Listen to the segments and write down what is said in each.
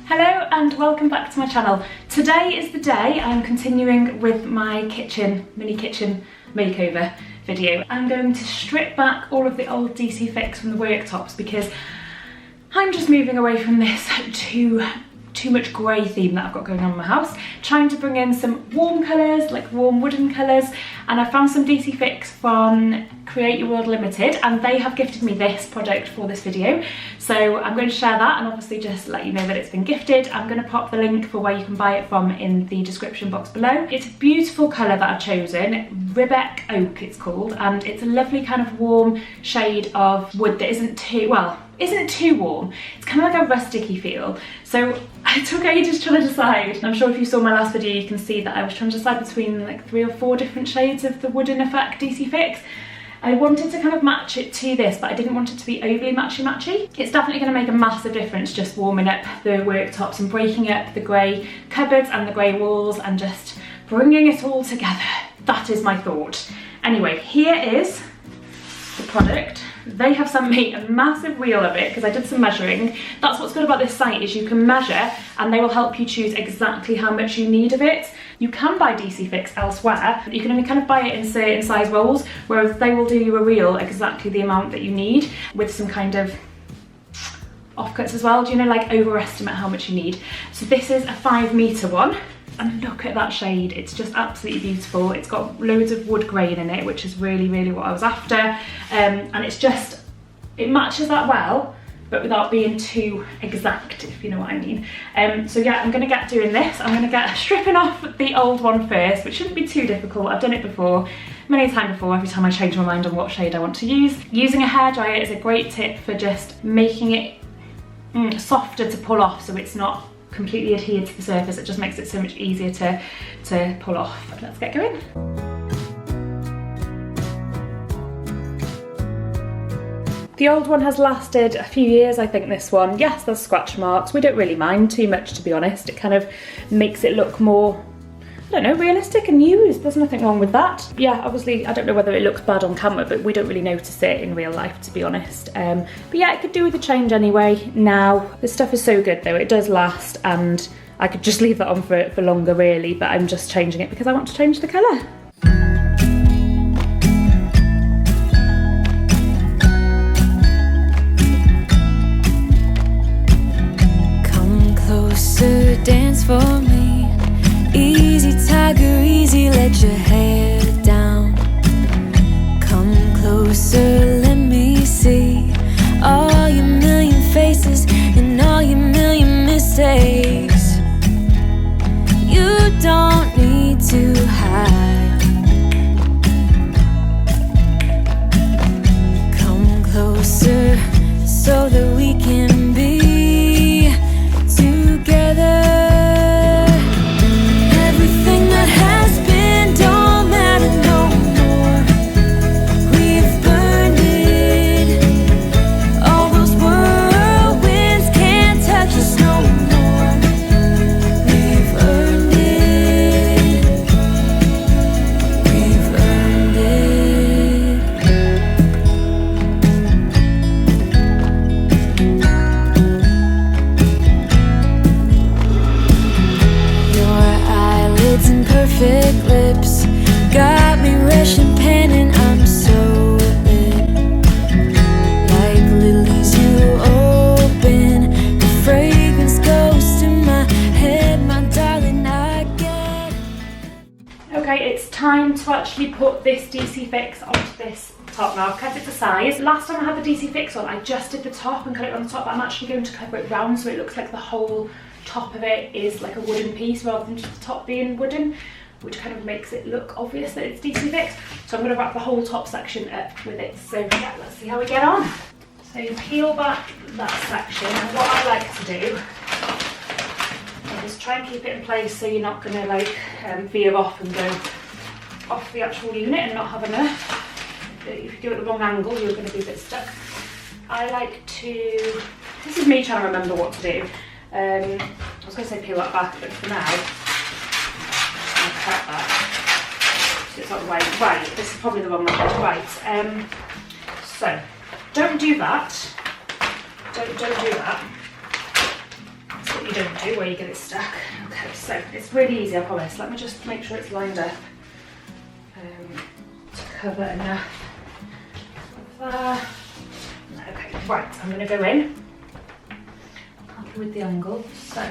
Hello and welcome back to my channel. Today is the day I'm continuing with my mini kitchen makeover video. I'm going to strip back all of the old DC Fix from the worktops because I'm just moving away from this too much grey theme that I've got going on in my house, trying to bring in some warm colours, like warm wooden colours, and I found some DC Fix from Create Your World Limited, and they have gifted me this product for this video, so I'm going to share that and obviously just let you know that it's been gifted. I'm going to pop the link for where you can buy it from in the description box below. It's a beautiful colour that I've chosen, Ribbeck Oak it's called, and it's a lovely kind of warm shade of wood that isn't too warm. It's kind of like a rusticy feel. So I took ages trying to decide. I'm sure if you saw my last video you can see that I was trying to decide between like 3 or 4 different shades of the wooden effect DC Fix. I wanted to kind of match it to this, but I didn't want it to be overly matchy-matchy. It's definitely going to make a massive difference just warming up the worktops and breaking up the grey cupboards and the grey walls and just bringing it all together. That is my thought. Anyway, here is the product. They have sent me a massive wheel of it because I did some measuring. That's what's good about this site, is you can measure and they will help you choose exactly how much you need of it. You can buy DC Fix elsewhere, but you can only kind of buy it in certain size rolls, whereas they will do you a reel exactly the amount that you need with some kind of offcuts as well. Do you know, like overestimate how much you need? So this is a 5 metre one. And look at that shade, it's just absolutely beautiful. It's got loads of wood grain in it, which is really, really what I was after. And it matches that well, but without being too exact, if you know what I mean. So yeah, I'm gonna get doing this. I'm gonna get stripping off the old one first, which shouldn't be too difficult. I've done it before, many times before, every time I change my mind on what shade I want to use. Using a hairdryer is a great tip for just making it softer to pull off, so it's not completely adhered to the surface. It just makes it so much easier to pull off. Let's get going. The old one has lasted a few years, I think, this one. Yes, there's scratch marks. We don't really mind too much, to be honest. It kind of makes it look more, I don't know, realistic and used. There's nothing wrong with that. Yeah, obviously, I don't know whether it looks bad on camera, but we don't really notice it in real life, to be honest. But yeah, it could do with a change anyway. Now, this stuff is so good though. It does last, and I could just leave that on for longer, really, but I'm just changing it because I want to change the colour. Come closer, dance for me. Easy tiger, easy, let your hair down. Come closer, let me see all your million faces and all your million mistakes. You don't need to hide. Come closer so that we can be together. Perfect lips got me rushing, panting, I'm so lit. Like lilies you open, the fragrance goes to my head, my darling, I get. Okay, it's time to actually put this DC Fix onto this top now. I've cut it to size. Last time I had the DC Fix on, I just did the top and cut it on the top, but I'm actually going to cover it round so it looks like the whole top of it is like a wooden piece rather than just the top being wooden, which kind of makes it look obvious that it's DC Fix. So I'm going to wrap the whole top section up with it. So yeah, let's see how we get on. So you peel back that section, and what I like to do is try and keep it in place so you're not going to like veer off and go off the actual unit and not have enough. If you do it at the wrong angle, you're going to be a bit stuck. I like to, this is me trying to remember what to do. I was going to say peel that back, but for now, I'm going to cut that so it's not right. Right, this is probably the wrong one. Right, so don't do that. Don't do that. So you don't do where you get it stuck. Okay, so it's really easy, I promise. Let me just make sure it's lined up to cover enough of there. Okay, right, I'm going to go in. Happy with the angle. So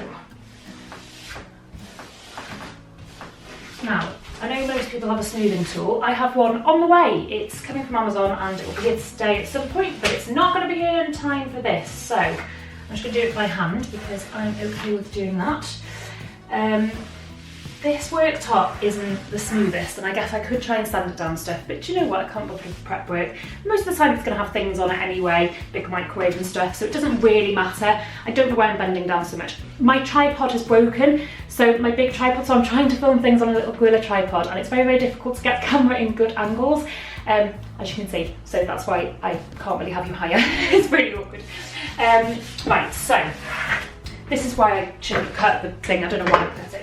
now, I know most people have a smoothing tool. I have one on the way. It's coming from Amazon and it will be here to stay at some point, but it's not going to be here in time for this. So I'm just going to do it by hand because I'm okay with doing that. This worktop isn't the smoothest, and I guess I could try and sand it down stuff, but do you know what, I can't bother with prep work. Most of the time it's going to have things on it anyway, big microwave and stuff, so it doesn't really matter. I don't know why I'm bending down so much. My tripod is broken, so my big tripod, so I'm trying to film things on a little Gorilla tripod, and it's very, very difficult to get the camera in good angles, as you can see, so that's why I can't really have you higher. It's really awkward. Right, so this is why I shouldn't cut the thing, I don't know why I cut it.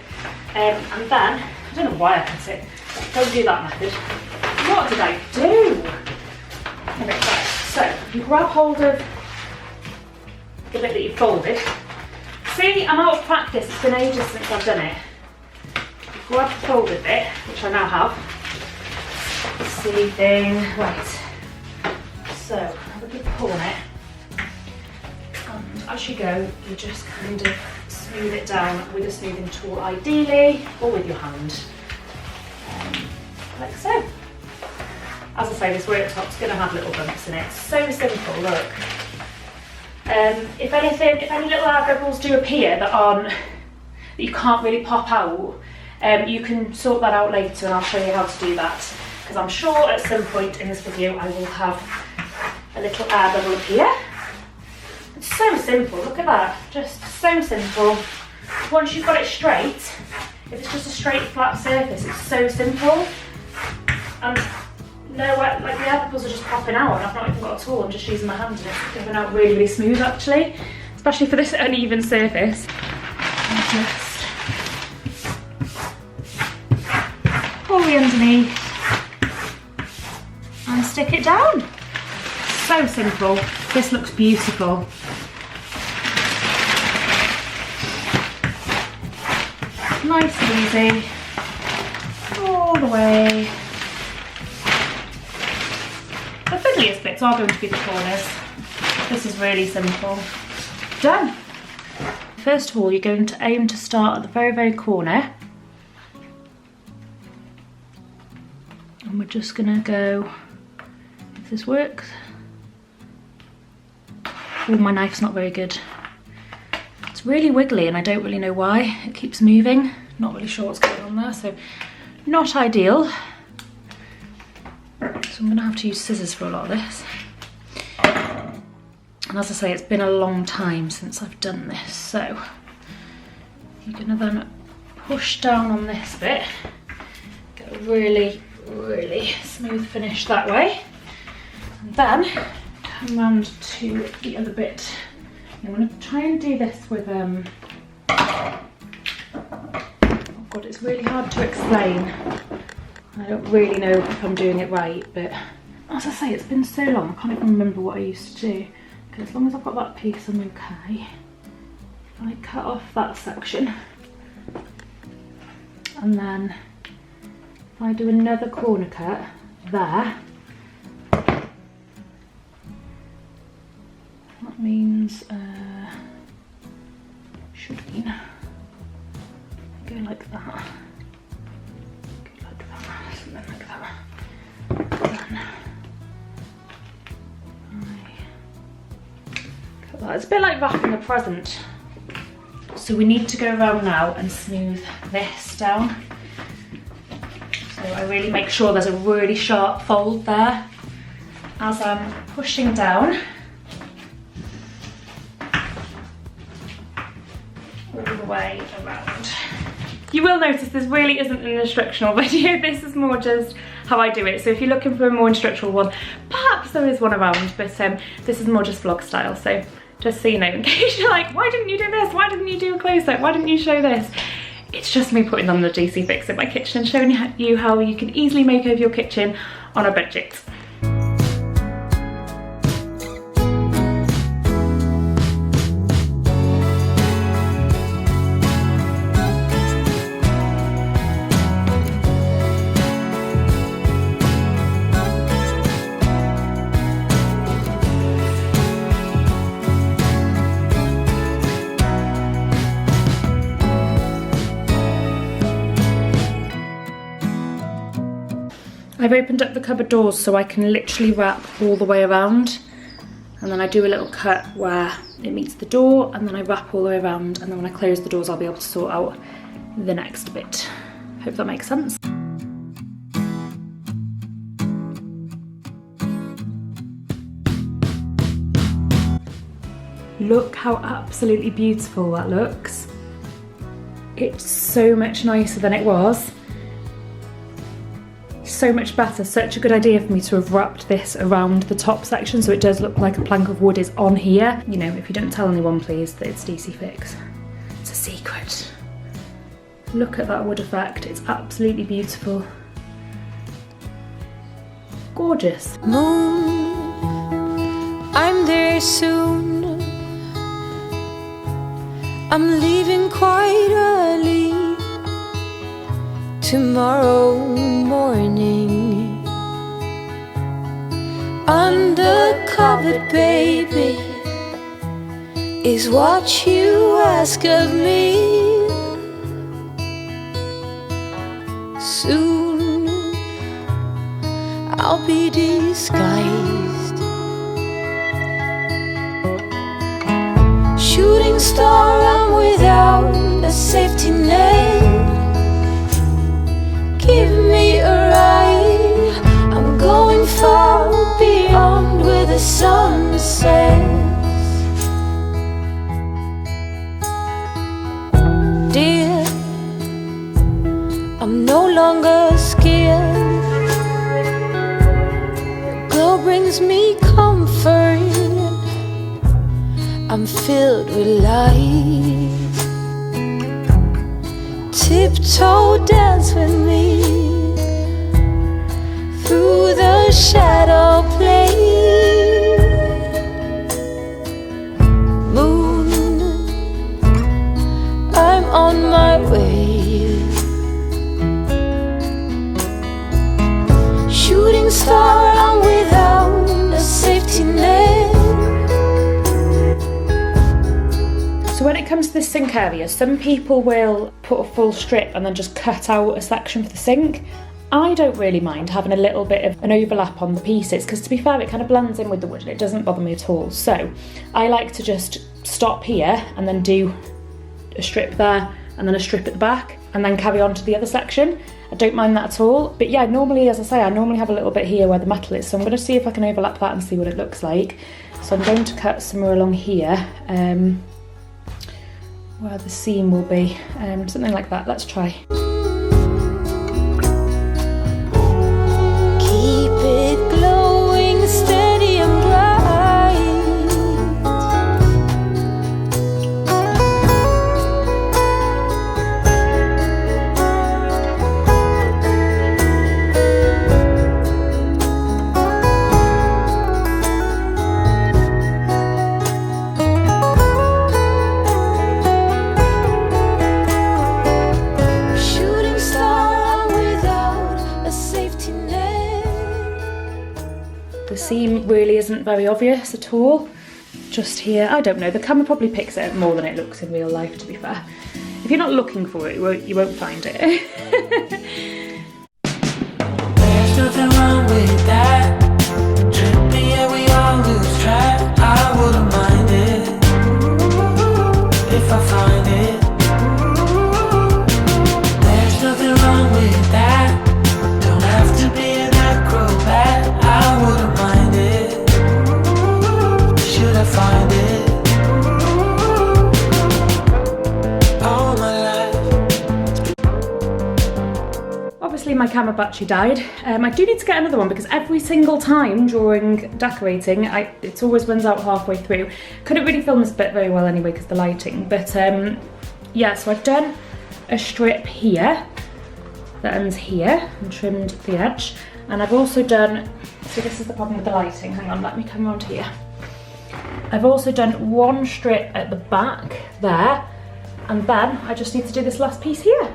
And then, I don't know why I cut it, don't do that method. What did I do? Okay, right, so you grab hold of the bit that you folded. See, I'm out of practice, it's been ages since I've done it. You grab the folded bit, which I now have. Silly thing, right. So, have a good pull on it. And as you go, you just kind of smooth it down with a smoothing tool ideally, or with your hand, like so. As I say, this worktop's going to have little bumps in it. So simple, look. If any little air bubbles do appear that you can't really pop out, you can sort that out later and I'll show you how to do that, because I'm sure at some point in this video I will have a little air bubble appear. It's so simple, look at that, just so simple. Once you've got it straight, if it's just a straight flat surface, it's so simple. And no, like the air bubbles are just popping out and I've not even got a tool, I'm just using my hand and it's coming out really, really smooth actually, especially for this uneven surface. And just pull the underneath and stick it down. So simple, this looks beautiful. Nice and easy, all the way. The fiddliest bits are going to be the corners. This is really simple. Done. First of all, you're going to aim to start at the very, very corner. And we're just going to go, if this works. Oh, my knife's not very good. It's really wiggly and I don't really know why. It keeps moving. Not really sure what's going on there, so not ideal. So I'm going to have to use scissors for a lot of this. And as I say, it's been a long time since I've done this, so you're going to then push down on this bit, get a really, really smooth finish that way, and then come round to the other bit. I'm going to try and do this with, oh God, it's really hard to explain. I don't really know if I'm doing it right, but as I say, it's been so long, I can't even remember what I used to do. Okay, as long as I've got that piece, I'm okay. I cut off that section, and then if I do another corner cut there, that means, should mean, go like that. Something like that. Then I cut that. It's a bit like wrapping a present. So we need to go around now and smooth this down. So I really make sure there's a really sharp fold there as I'm pushing down. All the way around. You will notice this really isn't an instructional video, this is more just how I do it. So if you're looking for a more instructional one, perhaps there is one around, but this is more just vlog style. So just so you know, in case you're like, why didn't you do this? Why didn't you do a close-up? Why didn't you show this? It's just me putting on the DC Fix in my kitchen and showing you how you can easily make over your kitchen on a budget. I've opened up the cupboard doors so I can literally wrap all the way around, and then I do a little cut where it meets the door, and then I wrap all the way around, and then when I close the doors I'll be able to sort out the next bit. Hope that makes sense. Look how absolutely beautiful that looks. It's so much nicer than it was. So much better. Such a good idea for me to have wrapped this around the top section so it does look like a plank of wood is on here. You know, if you don't tell anyone, please, that it's DC Fix. It's a secret. Look at that wood effect. It's absolutely beautiful. Gorgeous. Moon, I'm there soon. I'm leaving quite early tomorrow morning. Undercover, baby, is what you ask of me. Soon I'll be disguised. Shooting star, I'm without a safety net. Give me a ride. I'm going far beyond where the sun sets. Dear, I'm no longer scared. Glow brings me comfort. I'm filled with light. Tiptoe, dance with me through the shadow play. Moon, I'm on my way. Shooting star, I'm without a safety net. So when it comes to this sink area, some people will put a full strip and then just cut out a section for the sink. I don't really mind having a little bit of an overlap on the pieces because, to be fair, it kind of blends in with the wood and it doesn't bother me at all. So I like to just stop here and then do a strip there and then a strip at the back and then carry on to the other section. I don't mind that at all. But yeah, normally, as I say, I normally have a little bit here where the metal is. So I'm going to see if I can overlap that and see what it looks like. So I'm going to cut somewhere along here. Where the seam will be, something like that. Let's try. Keep it glowing, steady and bright. The seam really isn't very obvious at all. Just here, I don't know, the camera probably picks it up more than it looks in real life, to be fair. If you're not looking for it, you won't find it. There's nothing wrong with that. Tripping, yeah, we all lose track. I wouldn't mind it if I find it. There's nothing wrong with that. Don't have to be an acrobat. I wouldn't mind it. Should I find it? All my life. Obviously my camera battery died. I do need to get another one because every single time during decorating, it always runs out halfway through. Couldn't really film this bit very well anyway because of the lighting, but yeah, so I've done a strip here that ends here and trimmed the edge, and I've also done, so this is the problem with the lighting, hang on, let me come around here. I've also done one strip at the back there, and then I just need to do this last piece here.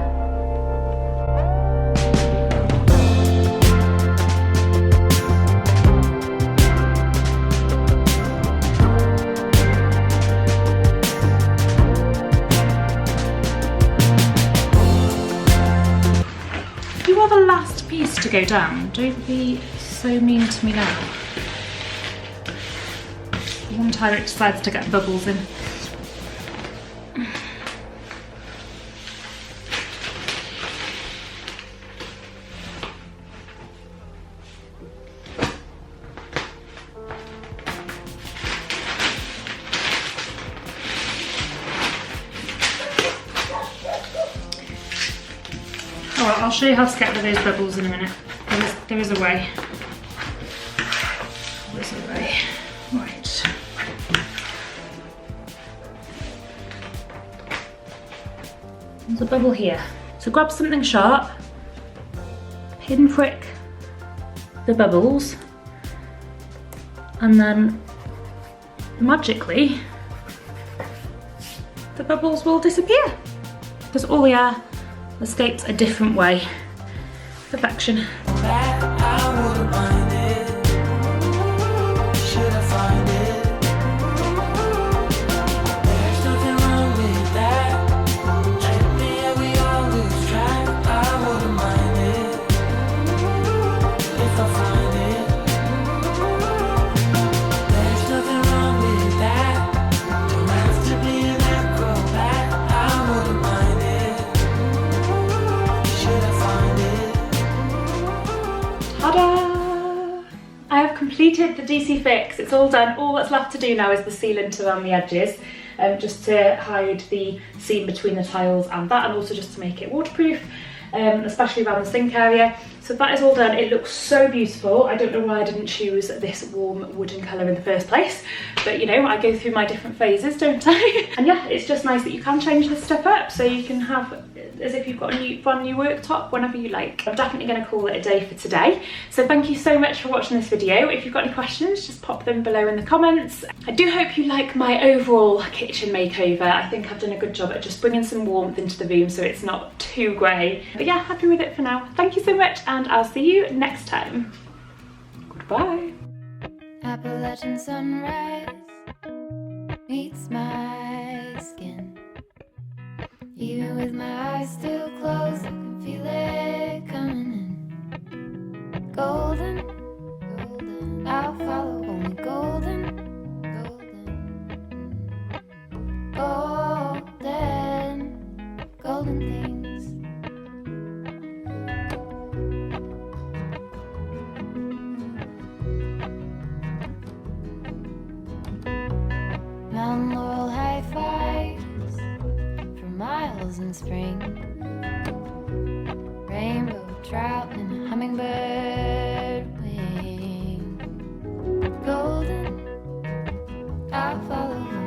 to go down. Don't be so mean to me now. One time it decides to get bubbles in. Alright, I'll show you how to get rid of those bubbles in a minute. There is a way. There's a way. Right. There's a bubble here. So grab something sharp, pinprick the bubbles, and then magically the bubbles will disappear because all the air escapes a different way. Perfection. Ta-da! I have completed the DC fix. It's all done. All that's left to do now is the sealant around the edges, just to hide the seam between the tiles and that, and also just to make it waterproof, especially around the sink area. So that is all done. It looks so beautiful. I don't know why I didn't choose this warm wooden colour in the first place, but you know, I go through my different phases, don't I? And yeah, it's just nice that you can change this stuff up, so you can have as if you've got a brand new worktop whenever you like. I'm definitely going to call it a day for today. So thank you so much for watching this video. If you've got any questions, just pop them below in the comments. I do hope you like my overall kitchen makeover. I think I've done a good job at just bringing some warmth into the room so it's not too grey. But yeah, happy with it for now. Thank you so much, and I'll see you next time. Goodbye. Appalachian sunrise meets my skin. Even with my eyes still closed, I can feel it coming in. Golden, golden, I'll follow only golden, golden, golden, golden things. Mountain laurel high fives for miles in spring. Rainbow trout and a hummingbird wing. Golden, I'll follow.